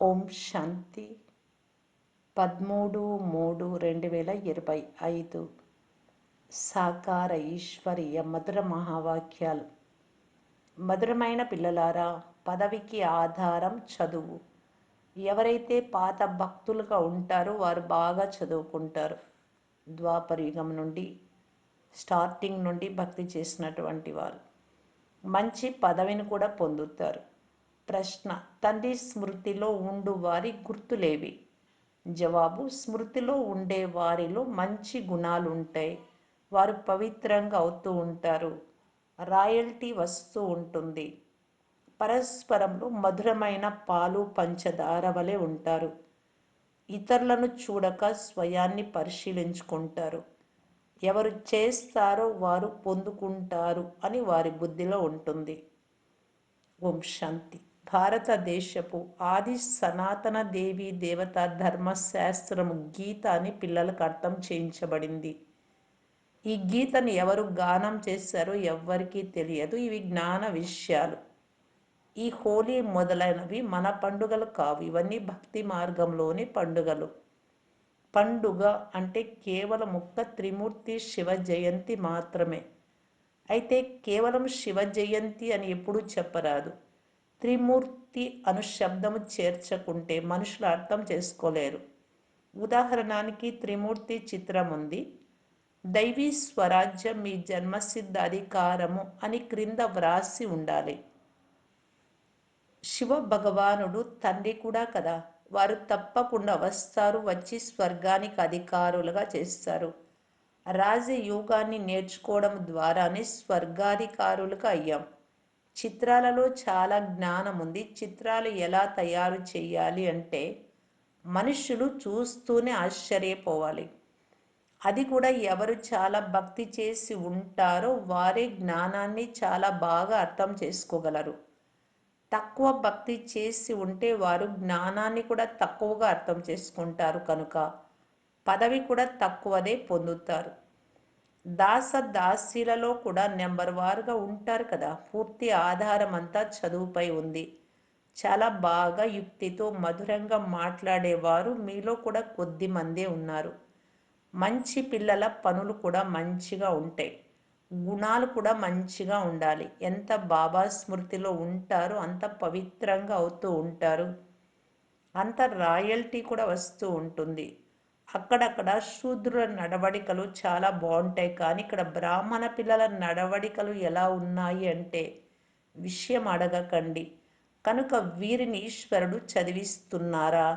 ఓం శాంతి 13/3/2025 సాకార ఈశ్వరీయ మధుర మహావాక్యాలు. మధురమైన పిల్లలారా, పదవికి ఆధారం చదువు. ఎవరైతే పాత భక్తులుగా ఉంటారో వారు బాగా చదువుకుంటారు. ద్వాపరయుగం నుండి స్టార్టింగ్ నుండి భక్తి చేసినటువంటి వారు మంచి పదవిని కూడా పొందుతారు. ప్రశ్న: తండ్రి స్మృతిలో ఉండు వారి గుర్తులేవి? జవాబు: స్మృతిలో ఉండే వారిలో మంచి గుణాలు ఉంటాయి. వారు పవిత్రంగా అవుతూ ఉంటారు. రాయల్టీ వస్తూ ఉంటుంది. పరస్పరంలో మధురమైన పాలు పంచదార వలె ఉంటారు. ఇతరులను చూడక స్వయాన్ని పరిశీలించుకుంటారు. ఎవరు చేస్తారో వారు పొందుకుంటారు అని వారి బుద్ధిలో ఉంటుంది. ఓం శాంతి. భారతదేశపు ఆది సనాతన దేవి దేవతా ధర్మశాస్త్రము గీత అని పిల్లలకు అర్థం చేయించబడింది. ఈ గీతను ఎవరు గానం చేశారో ఎవ్వరికీ తెలియదు. ఇవి జ్ఞాన విషయాలు. ఈ హోలీ మొదలైనవి మన పండుగలు కావు. ఇవన్నీ భక్తి మార్గంలోని పండుగలు. పండుగ అంటే కేవలం ఒక్క త్రిమూర్తి శివ జయంతి మాత్రమే. అయితే కేవలం శివ జయంతి అని ఎప్పుడూ చెప్పరాదు. త్రిమూర్తి అను శబ్దము చేర్చకుంటే మనుషులు అర్థం చేసుకోలేరు. ఉదాహరణకి త్రిమూర్తి చిత్రం ఉంది. దైవీ స్వరాజ్యం మీ జన్మసిద్ధ అధికారము అని క్రింద వ్రాసి ఉండాలి. శివ భగవానుడు తండ్రి కూడా కదా. వారు తప్పకుండా వస్తారు, వచ్చి స్వర్గానికి అధికారులుగా చేస్తారు. రాజయోగాన్ని నేర్చుకోవడం ద్వారానే స్వర్గాధికారులుగా అయ్యాం. చిత్రాలలో చాలా జ్ఞానం ఉంది. చిత్రాలు ఎలా తయారు చేయాలి అంటే మనుషులు చూస్తూనే ఆశ్చర్యపోవాలి. అది కూడా ఎవరు చాలా భక్తి చేసి ఉంటారో వారే జ్ఞానాన్ని చాలా బాగా అర్థం చేసుకోగలరు. తక్కువ భక్తి చేసి ఉంటే వారు జ్ఞానాన్ని కూడా తక్కువగా అర్థం చేసుకుంటారు. కనుక పదవి కూడా తక్కువదే పొందుతారు. దాస దాసీలలో కూడా నెంబర్ వారుగా ఉంటారు కదా. పూర్తి ఆధారం అంతా చదువుపై ఉంది. చాలా బాగా యుక్తితో మధురంగా మాట్లాడేవారు మీలో కూడా కొద్ది మందే ఉన్నారు. మంచి పిల్లల పనులు కూడా మంచిగా ఉంటాయి. గుణాలు కూడా మంచిగా ఉండాలి. ఎంత బాబా స్మృతిలో ఉంటారో అంత పవిత్రంగా అవుతూ ఉంటారు. అంత రాయల్టీ కూడా వస్తూ ఉంటుంది. అక్కడక్కడ శూద్రుల నడవడికలు చాలా బాగుంటాయి. కానీ ఇక్కడ బ్రాహ్మణ పిల్లల నడవడికలు ఎలా ఉన్నాయి అంటే విషయం అడగకండి. కనుక వీరిని ఈశ్వరుడు చదివిస్తున్నారా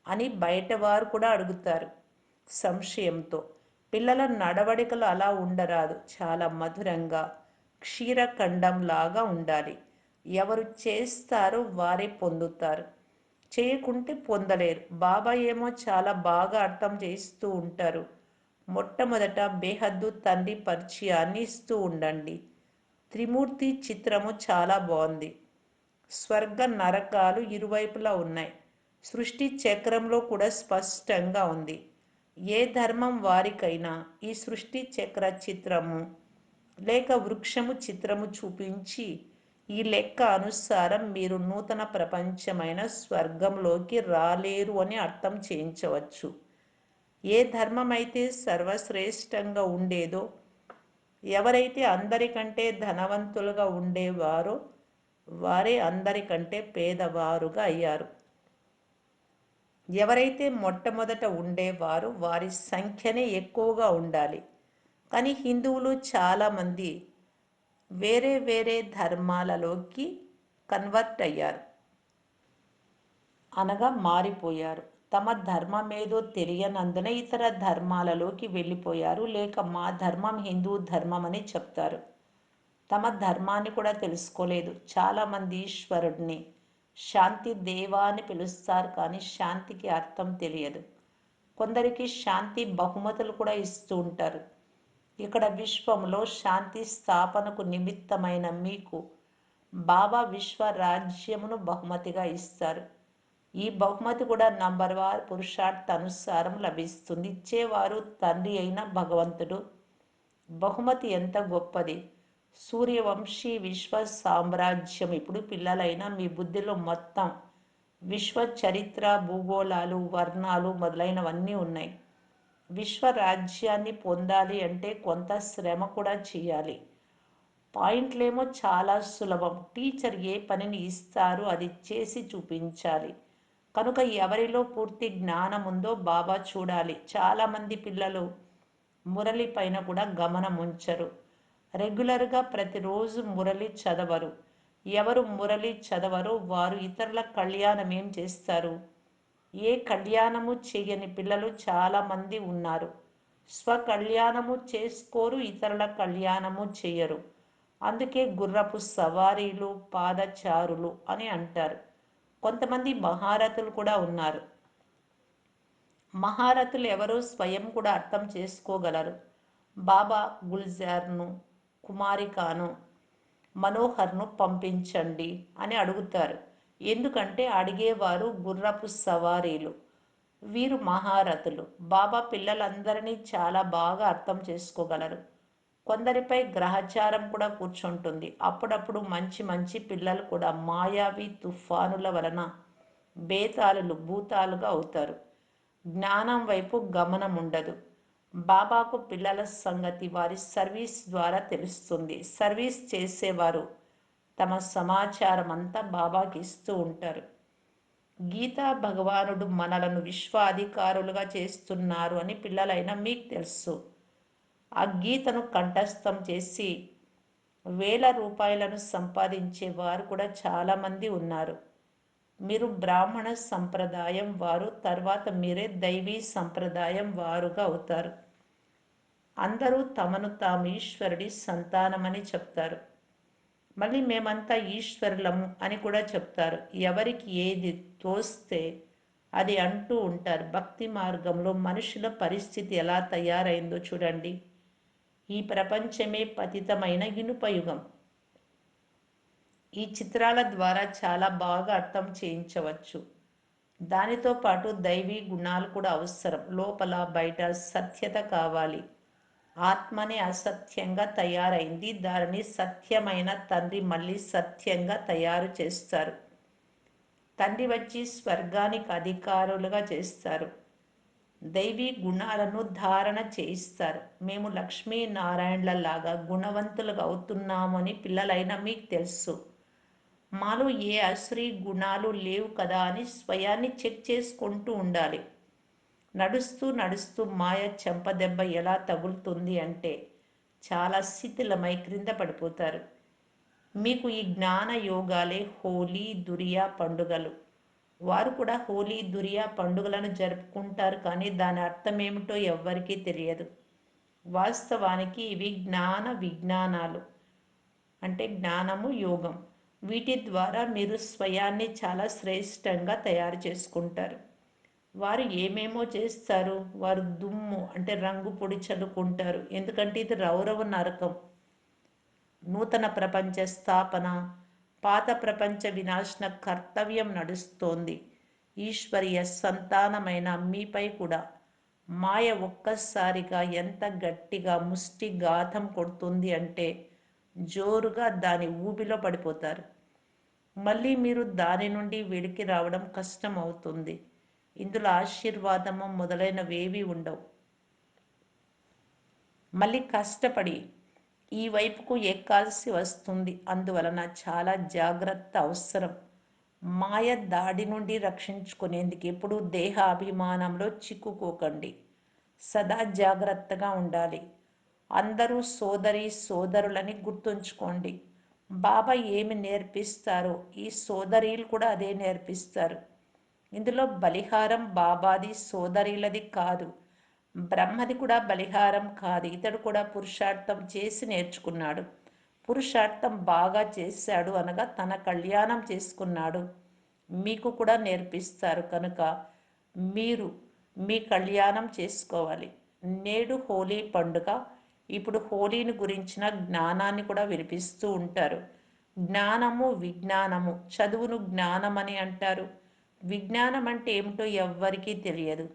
అని బయటవారు కూడా అడుగుతారు సంశయంతో. పిల్లల నడవడికలు అలా ఉండరాదు. చాలా మధురంగా క్షీరఖండంలాగా ఉండాలి. ఎవరు చేస్తారో వారే పొందుతారు. చేయకుంటే పొందలేరు. బాబా ఏమో చాలా బాగా అర్థం చేస్తూ ఉంటారు. మొట్టమొదట బేహద్దు తండ్రి పరిచయాన్ని ఇస్తూ ఉండండి. త్రిమూర్తి చిత్రము చాలా బాగుంది. స్వర్గ నరకాలు ఇరువైపులా ఉన్నాయి. సృష్టి చక్రంలో కూడా స్పష్టంగా ఉంది. ఏ ధర్మం వారికైనా ఈ సృష్టి చక్ర చిత్రము లేక వృక్షము చిత్రము చూపించి ఈ లెక్క అనుసారం మీరు నూతన ప్రపంచమైన స్వర్గంలోకి రాలేరు అని అర్థం చేయించవచ్చు. ఏ ధర్మం అయితే సర్వశ్రేష్టంగా ఉండేదో, ఎవరైతే అందరికంటే ధనవంతులుగా ఉండేవారో వారే అందరికంటే పేదవారుగా అయ్యారు. ఎవరైతే మొట్టమొదట ఉండేవారో వారి సంఖ్యనే ఎక్కువగా ఉండాలి. కానీ హిందువులు చాలామంది వేరే వేరే ధర్మాలలోకి కన్వర్ట్ అయ్యారు, అనగా మారిపోయారు. తమ ధర్మమేదో తెలియనందున ఇతర ధర్మాలలోకి వెళ్ళిపోయారు. లేక మా ధర్మం హిందూ ధర్మం అని చెప్తారు. తమ ధర్మాన్ని కూడా తెలుసుకోలేదు. చాలామంది ఈశ్వరుడిని శాంతి దేవా అని పిలుస్తారు, కానీ శాంతికి అర్థం తెలియదు. కొందరికి శాంతి బహుమతులు కూడా ఇస్తూ ఉంటారు. ఇక్కడ విశ్వంలో శాంతి స్థాపనకు నిమిత్తమైన మీకు బాబా విశ్వరాజ్యమును బహుమతిగా ఇస్తారు. ఈ బహుమతి కూడా నంబర్ వార్ పురుషార్థ అనుసారం లభిస్తుంది. ఇచ్చేవారు తండ్రి అయిన భగవంతుడు. బహుమతి ఎంత గొప్పది! సూర్యవంశీ విశ్వ సామ్రాజ్యం. ఇప్పుడు పిల్లలైన మీ బుద్ధిలో మొత్తం విశ్వ చరిత్ర, భూగోళాలు, వర్ణాలు మొదలైనవన్నీ ఉన్నాయి. విశ్వ రాజ్యాన్ని పొందాలి అంటే కొంత శ్రమ కూడా చేయాలి. పాయింట్లేమో చాలా సులభం. టీచర్ ఏ పనిని ఇస్తారు అది చేసి చూపించాలి. కనుక ఎవరిలో పూర్తి జ్ఞానం ఉందో బాబా చూడాలి. చాలామంది పిల్లలు మురళి పైన కూడా గమనం ఉంచరు. రెగ్యులర్గా ప్రతిరోజు మురళి చదవరు. ఎవరు మురళి చదవరో వారు ఇతరుల కళ్యాణం ఏం చేస్తారు? ఏ కళ్యాణము చేయని పిల్లలు చాలామంది ఉన్నారు. స్వకళ్యాణము చేసుకోరు, ఇతరుల కళ్యాణము చేయరు. అందుకే గుర్రపు సవారీలు, పాదచారులు అని అంటారు. కొంతమంది మహారథులు కూడా ఉన్నారు. మహారథులు ఎవరో స్వయం కూడా అర్థం చేసుకోగలరు. బాబా గుల్జార్ను, కుమారికాను, మనోహర్ను పంపించండి అని అడుగుతారు. ఎందుకంటే అడిగేవారు గుర్రపు సవారీలు. వీరు మహారథులు. బాబా పిల్లలందరినీ చాలా బాగా అర్థం చేసుకోగలరు. కొందరిపై గ్రహచారం కూడా కూర్చుంటుంది. అప్పుడప్పుడు మంచి మంచి పిల్లలు కూడా మాయావి తుఫానుల వలన బేతాళులు, భూతాలుగా అవుతారు. జ్ఞానం వైపు గమనం ఉండదు. బాబాకు పిల్లల సంగతి వారి సర్వీస్ ద్వారా తెలుస్తుంది. సర్వీస్ చేసేవారు తమ సమాచారం అంతా బాబాకి ఇస్తూ ఉంటారు. గీతా భగవానుడు మనలను విశ్వాధికారులుగా చేస్తున్నారు అని పిల్లలైన మీకు తెలుసు. ఆ గీతను కంఠస్థం చేసి వేల రూపాయలను సంపాదించే వారు కూడా చాలామంది ఉన్నారు. మీరు బ్రాహ్మణ సంప్రదాయం వారు, తర్వాత మీరే దైవీ సంప్రదాయం వారుగా అవుతారు. అందరూ తమను తాము ఈశ్వరుడి సంతానమని చెప్తారు. మళ్ళీ మేమంతా ఈశ్వరులము అని కూడా చెప్తారు. ఎవరికి ఏది తోస్తే అది అంటూ ఉంటారు. భక్తి మార్గంలో మనుషుల పరిస్థితి ఎలా తయారైందో చూడండి. ఈ ప్రపంచమే పతితమైన ఇనుపయుగం. ఈ చిత్రాల ద్వారా చాలా బాగా అర్థం చేయించవచ్చు. దానితో పాటు దైవీ గుణాలు కూడా అవసరం. లోపల బయట సత్యత కావాలి. ఆత్మనే అసత్యంగా తయారైంది. దానిని సత్యమైన తండ్రి మళ్ళీ సత్యంగా తయారు చేస్తారు. తండ్రి వచ్చి స్వర్గానికి అధికారులుగా చేస్తారు. దైవీ గుణాలను ధారణ చేయిస్తారు. మేము లక్ష్మీనారాయణలలాగా గుణవంతులుగా అవుతున్నామని పిల్లలైన మీకు తెలుసు. మాలో ఏ అశ్రీ గుణాలు లేవు కదా అని స్వయాన్ని చెక్ చేసుకుంటూ ఉండాలి. నడుస్తూ నడుస్తూ మాయ చెంపదెబ్బ ఎలా తగులుతుంది అంటే చాలా శిథిలమై క్రింద పడిపోతారు. మీకు ఈ జ్ఞాన యోగాలే హోలీ, దురియా పండుగలు. వారు కూడా హోలీ, దురియా పండుగలను జరుపుకుంటారు, కానీ దాని అర్థం ఏమిటో ఎవ్వరికీ తెలియదు. వాస్తవానికి ఇవి జ్ఞాన విజ్ఞానాలు, అంటే జ్ఞానము, యోగం. వీటి ద్వారా మీరు స్వయాన్ని చాలా శ్రేష్టంగా తయారు చేసుకుంటారు. వారు ఏమేమో చేస్తారు. వారు దుమ్ము అంటే రంగు పొడి చల్లుకుంటారు. ఎందుకంటే ఇది రౌరవ నరకం. నూతన ప్రపంచ స్థాపన, పాత ప్రపంచ వినాశన కర్తవ్యం నడుస్తోంది. ఈశ్వరీయ సంతానమైన మీపై కూడా మాయ ఒక్కసారిగా ఎంత గట్టిగా ముష్టిఘాతం కొడుతుంది అంటే జోరుగా దాని ఊబిలో పడిపోతారు. మళ్ళీ మీరు దాని నుండి వెలికి రావడం కష్టం అవుతుంది. ఇందులో ఆశీర్వాదము మొదలైనవేవీ ఉండవు. మళ్ళీ కష్టపడి ఈ వైపుకు ఎక్కాల్సి వస్తుంది. అందువలన చాలా జాగ్రత్త అవసరం. మాయ దాడి నుండి రక్షించుకునేందుకు ఎప్పుడూ దేహ అభిమానంలో చిక్కుకోకండి. సదా జాగ్రత్తగా ఉండాలి. అందరూ సోదరి సోదరులని గుర్తుంచుకోండి. బాబా ఏమి నేర్పిస్తారో ఈ సోదరీలు కూడా అదే నేర్పిస్తారు. ఇందులో బలిహారం బాబాది, సోదరీలది కాదు. బ్రహ్మది కూడా బలిహారం కాదు. ఇతడు కూడా పురుషార్థం చేసి నేర్చుకున్నాడు. పురుషార్థం బాగా చేశాడు అనగా తన కళ్యాణం చేసుకున్నాడు. మీకు కూడా నేర్పిస్తారు. కనుక మీరు మీ కళ్యాణం చేసుకోవాలి. నేడు హోలీ పండుగ. ఇప్పుడు హోలీని గురించిన జ్ఞానాన్ని కూడా వినిపిస్తూ ఉంటారు. జ్ఞానము, విజ్ఞానము. చదువును జ్ఞానం అని అంటారు. విజ్ఞానం అంటే ఏమిటో ఎవ్వరికీ తెలియదు.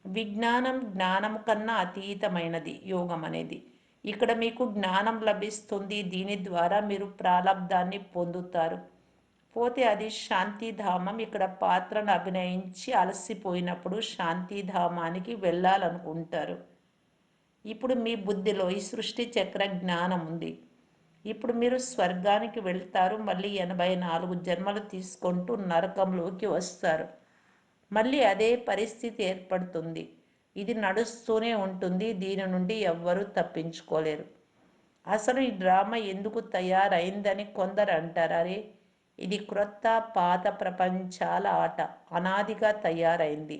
విజ్ఞానం జ్ఞానం కన్నా అతీతమైనది యోగం అనేది. ఇక్కడ మీకు జ్ఞానం లభిస్తుంది. దీని ద్వారా మీరు ప్రాలబ్ధాన్ని పొందుతారు. పోతే అది శాంతిధామం. ఇక్కడ పాత్రను అభినయించి అలసిపోయినప్పుడు శాంతిధామానికి వెళ్ళాలనుకుంటారు. ఇప్పుడు మీ బుద్ధిలో ఈ సృష్టి చక్ర జ్ఞానం ఉంది. ఇప్పుడు మీరు స్వర్గానికి వెళ్తారు. మళ్ళీ 84 జన్మలు తీసుకుంటూ నరకంలోకి వస్తారు. మళ్ళీ అదే పరిస్థితి ఏర్పడుతుంది. ఇది నడుస్తూనే ఉంటుంది. దీని నుండి ఎవ్వరూ తప్పించుకోలేరు. అసలు ఈ డ్రామా ఎందుకు తయారైందని కొందరు అంటారు. అరే, ఇది క్రొత్త పాత ప్రపంచాల ఆట, అనాదిగా తయారైంది.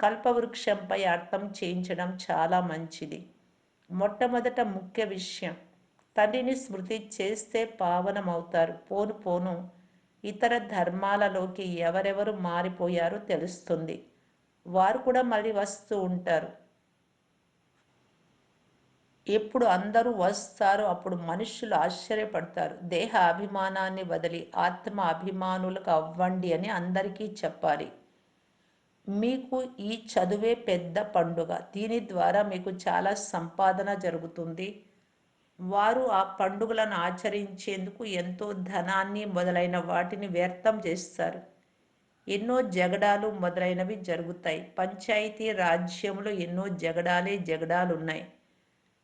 కల్పవృక్షంపై అర్థం చేయించడం చాలా మంచిది. మొట్టమొదట ముఖ్య విషయం, తండ్రిని స్మృతి చేస్తే పావనమవుతారు. పోను పోను ఇతర ధర్మాలలోకి ఎవరెవరు మారిపోయారో తెలుస్తుంది. వారు కూడా మళ్ళీ వస్తూ ఉంటారు. ఎప్పుడు అందరూ వస్తారో అప్పుడు మనుష్యులు ఆశ్చర్యపడతారు. దేహ అభిమానాన్ని వదిలి ఆత్మ అభిమానులకు అవ్వండి అని అందరికీ చెప్పాలి. మీకు ఈ చదువే పెద్ద పండుగ. దీని ద్వారా మీకు చాలా సంపాదన జరుగుతుంది. వారు ఆ పండుగలను ఆచరించేందుకు ఎంతో ధనాన్ని మొదలైన వాటిని వ్యర్థం చేస్తారు. ఎన్నో జగడాలు మొదలైనవి జరుగుతాయి. పంచాయతీ రాజ్యంలో ఎన్నో జగడాలున్నాయి.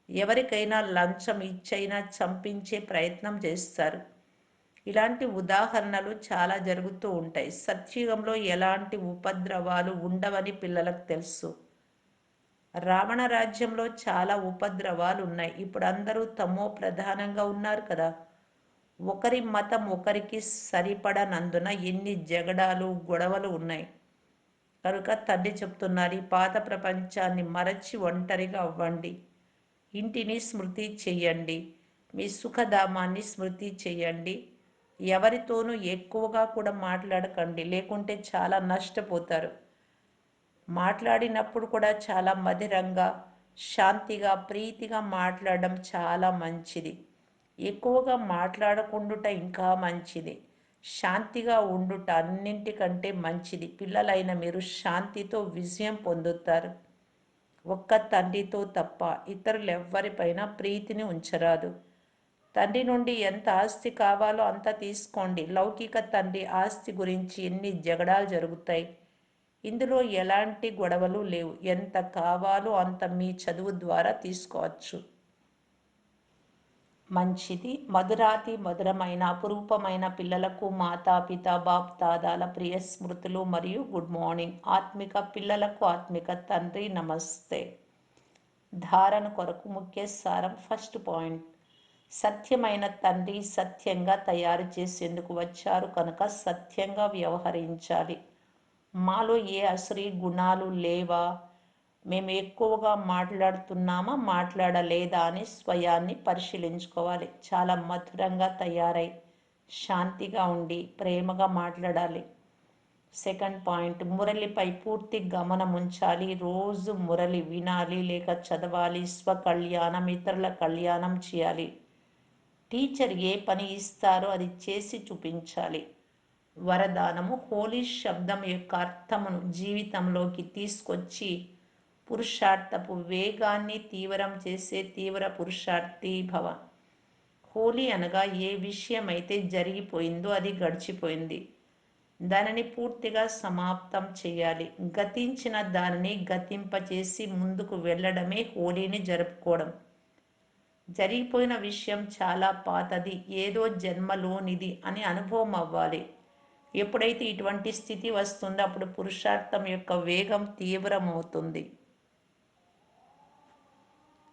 ఎవరికైనా లంచం ఇచ్చైనా చంపించే ప్రయత్నం చేస్తారు. ఇలాంటి ఉదాహరణలు చాలా జరుగుతూ ఉంటాయి. సత్యుగంలో ఎలాంటి ఉపద్రవాలు ఉండవని పిల్లలకు తెలుసు. రావణ రాజ్యంలో చాలా ఉపద్రవాలు ఉన్నాయి. ఇప్పుడు అందరూ తమో ప్రధానంగా ఉన్నారు కదా. ఒకరి మతం ఒకరికి సరిపడనందున ఎన్ని జగడాలు గొడవలు ఉన్నాయి. కనుక తండ్రి చెప్తున్నారు, ఈ పాత ప్రపంచాన్ని మరచి ఒంటరిగా అవ్వండి. ఇంటిని స్మృతి చెయ్యండి. మీ సుఖధామాన్ని స్మృతి చెయ్యండి. ఎవరితోనూ ఎక్కువగా కూడా మాట్లాడకండి, లేకుంటే చాలా నష్టపోతారు. మాట్లాడినప్పుడు కూడా చాలా మధురంగా, శాంతిగా, ప్రీతిగా మాట్లాడడం చాలా మంచిది. ఎక్కువగా మాట్లాడకుండుట ఇంకా మంచిది. శాంతిగా ఉండుట అన్నింటికంటే మంచిది. పిల్లలైన మీరు శాంతితో విజయం పొందుతారు. ఒక్క తండ్రితో తప్ప ఇతరులెవ్వరిపైన ప్రీతిని ఉంచరాదు. తండ్రి నుండి ఎంత ఆస్తి కావాలో అంత తీసుకోండి. లౌకిక తండ్రి ఆస్తి గురించి ఎన్ని జగడాలు జరుగుతాయి. ఇందులో ఎలాంటి గొడవలు లేవు. ఎంత కావాలో అంత మీ చదువు ద్వారా తీసుకోవచ్చు. మంచిది. మధురాతి మధురమైన అపురూపమైన పిల్లలకు మాతాపిత బాప్దాదాల ప్రియ స్మృతులు మరియు గుడ్ మార్నింగ్. ఆత్మిక పిల్లలకు ఆత్మిక తండ్రి నమస్తే. ధారణ కొరకు ముఖ్య సారం. ఫస్ట్ పాయింట్, సత్యమైన తండ్రి సత్యంగా తయారు చేసేందుకు వచ్చారు కనుక సత్యంగా వ్యవహరించాలి. మాలో ఏ అసరీ గుణాలు లేవా, మేము ఎక్కువగా మాట్లాడుతున్నామా మాట్లాడలేదా అని స్వయాన్ని పరిశీలించుకోవాలి. చాలా మధురంగా తయారై శాంతిగా ఉండి ప్రేమగా మాట్లాడాలి. సెకండ్ పాయింట్, మురళిపై పూర్తి గమనం ఉంచాలి. రోజు మురళి వినాలి లేక చదవాలి. స్వకళ్యాణం, ఇతరుల కళ్యాణం చేయాలి. టీచర్ ఏ పని ఇస్తారో అది చేసి చూపించాలి. వరదానము, హోలీ శబ్దం యొక్క అర్థమును జీవితంలోకి తీసుకొచ్చి పురుషార్థపు వేగాన్ని తీవ్రం చేసే తీవ్ర పురుషార్థి భవ. హోలీ అనగా ఏ విషయమైతే జరిగిపోయిందో అది గడిచిపోయింది, దానిని పూర్తిగా సమాప్తం చేయాలి. గతించిన దానిని గతింపచేసి ముందుకు వెళ్ళడమే హోలీని జరుపుకోవడం. జరిగిపోయిన విషయం చాలా పాతది, ఏదో జన్మలోనిది అని అనుభవం అవ్వాలి. ఎప్పుడైతే ఇటువంటి స్థితి వస్తుందో అప్పుడు పురుషార్థం యొక్క వేగం తీవ్రమవుతుంది.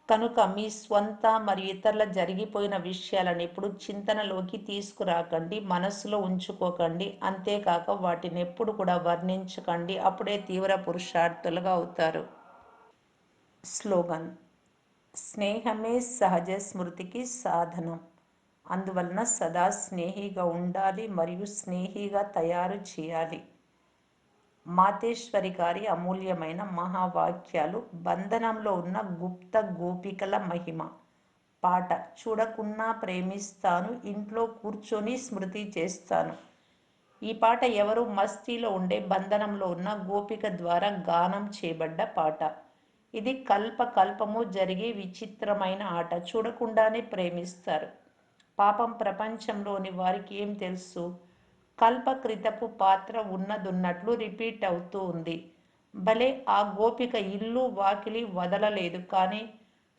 కనుక మీ స్వంత మరియు ఇతరుల జరిగిపోయిన విషయాలను ఎప్పుడు చింతనలోకి తీసుకురాకండి, మనస్సులో ఉంచుకోకండి. అంతేకాక వాటిని ఎప్పుడు కూడా వర్ణించకండి. అప్పుడే తీవ్ర పురుషార్థులుగా అవుతారు. స్లోగన్, స్నేహమే సహజ స్మృతికి సాధనం. అందువలన సదా స్నేహిగా ఉండాలి మరియు స్నేహిగా తయారు చేయాలి. మాతేశ్వరి గారి అమూల్యమైన మహావాక్యాలు. బంధనంలో ఉన్న గుప్త గోపికల మహిమ. పాట, చూడకున్నా ప్రేమిస్తాను, ఇంట్లో కూర్చొని స్మృతి చేస్తాను. ఈ పాట ఎవరు మస్తీలో ఉండే బంధనంలో ఉన్న గోపిక ద్వారా గానం చేయబడ్డ పాట. ఇది కల్పకల్పము జరిగే విచిత్రమైన ఆట. చూడకుండానే ప్రేమిస్తారు. పాపం ప్రపంచంలోని వారికి ఏం తెలుసు? కల్పకృతపు పాత్ర ఉన్నదున్నట్లు రిపీట్ అవుతూ ఉంది. భలే ఆ గోపిక ఇల్లు వాకిలి వదలలేదు కానీ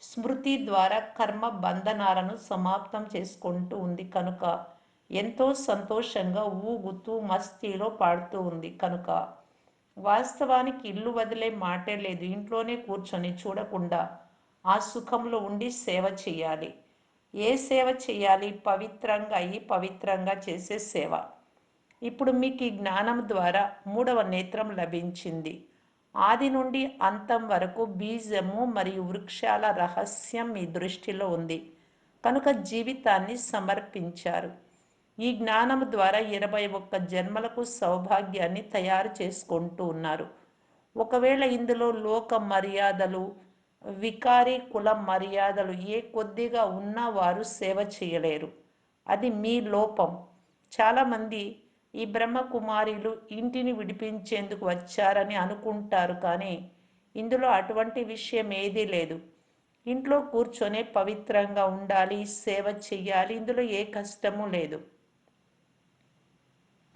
స్మృతి ద్వారా కర్మ బంధనాలను సమాప్తం చేసుకుంటూ ఉంది కనుక ఎంతో సంతోషంగా ఊగుతూ మస్తీలో పాడుతూ ఉంది కనుక వాస్తవానికి ఇల్లు వదిలే మాటే లేదు. ఇంట్లోనే కూర్చొని చూడకుండా ఆ సుఖంలో ఉండి సేవ చేయాలి. ఏ సేవ చేయాలి? పవిత్రంగా అయ్యి పవిత్రంగా చేసే సేవ. ఇప్పుడు మీకు ఈ జ్ఞానం ద్వారా మూడవ నేత్రం లభించింది. ఆది నుండి అంతం వరకు బీజము మరియు వృక్షాల రహస్యం మీ దృష్టిలో ఉంది కనుక జీవితాన్ని సమర్పించారు. ఈ జ్ఞానం ద్వారా 21 జన్మలకు సౌభాగ్యాన్ని తయారు చేసుకుంటూ ఉన్నారు. ఒకవేళ ఇందులో లోక మర్యాదలు, వికారి కుల మర్యాదలు ఏ కొద్దిగా ఉన్నా వారు సేవ చేయలేరు. అది మీ లోపం. చాలామంది ఈ బ్రహ్మకుమారిలు ఇంటిని విడిపించేందుకు వచ్చారని అనుకుంటారు కానీ ఇందులో అటువంటి విషయం ఏదీ లేదు. ఇంట్లో కూర్చొనే పవిత్రంగా ఉండాలి, సేవ చెయ్యాలి. ఇందులో ఏ కష్టము లేదు.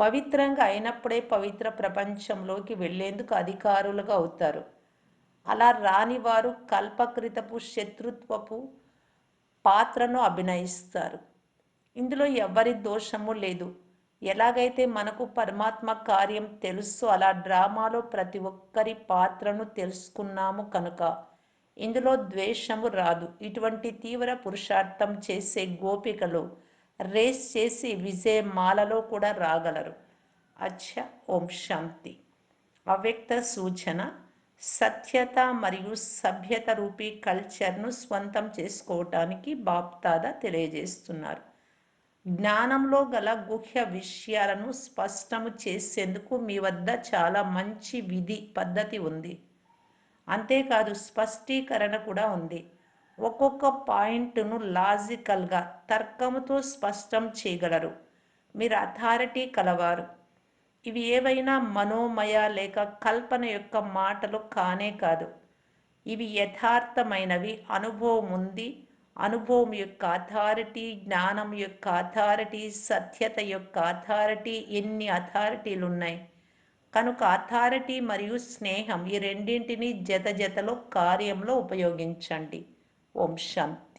పవిత్రంగా అయినప్పుడే పవిత్ర ప్రపంచంలోకి వెళ్లేందుకు అధికారులుగా అవుతారు. అలా రాని వారు కల్పకృతపు శత్రుత్వపు పాత్రను అభినయిస్తారు. ఇందులో ఎవ్వరి దోషము లేదు. ఎలాగైతే మనకు పరమాత్మ కార్యం తెలుసో అలా డ్రామాలో ప్రతి ఒక్కరి పాత్రను తెలుసుకున్నాము కనుక ఇందులో ద్వేషము రాదు. ఇటువంటి తీవ్ర పురుషార్థం చేసే గోపికలు రేస్ చేసి విజయమాలలో కూడా రాగలరు. అచ్చ. ఓం శాంతి. అవ్యక్త సూచన. సత్యత మరియు సభ్యత రూపీ కల్చర్ను స్వంతం చేసుకోవటానికి బాప్దాదా తెలియజేస్తున్నారు. జ్ఞానంలో గల గుహ్య విషయాలను స్పష్టము చేసేందుకు మీ వద్ద చాలా మంచి విధి పద్ధతి ఉంది. అంతేకాదు స్పష్టీకరణ కూడా ఉంది. ఒక్కొక్క పాయింట్ను లాజికల్గా తర్కముతో స్పష్టం చేయగలరు. మీరు అథారిటీ కలవారు. ఇవి ఏవైనా మనోమయ లేక కల్పన యొక్క మాటలు కానే కాదు. ఇవి యథార్థమైనవి. అనుభవం ఉంది. అనుభవం యొక్క అథారిటీ, జ్ఞానం యొక్క అథారిటీ, సత్యత యొక్క అథారిటీ, ఎన్ని అథారిటీలు ఉన్నాయి కనుక అథారిటీ మరియు స్నేహం ఈ రెండింటినీ జత జతలో కార్యంలో ఉపయోగించండి. ఓం శాంతి.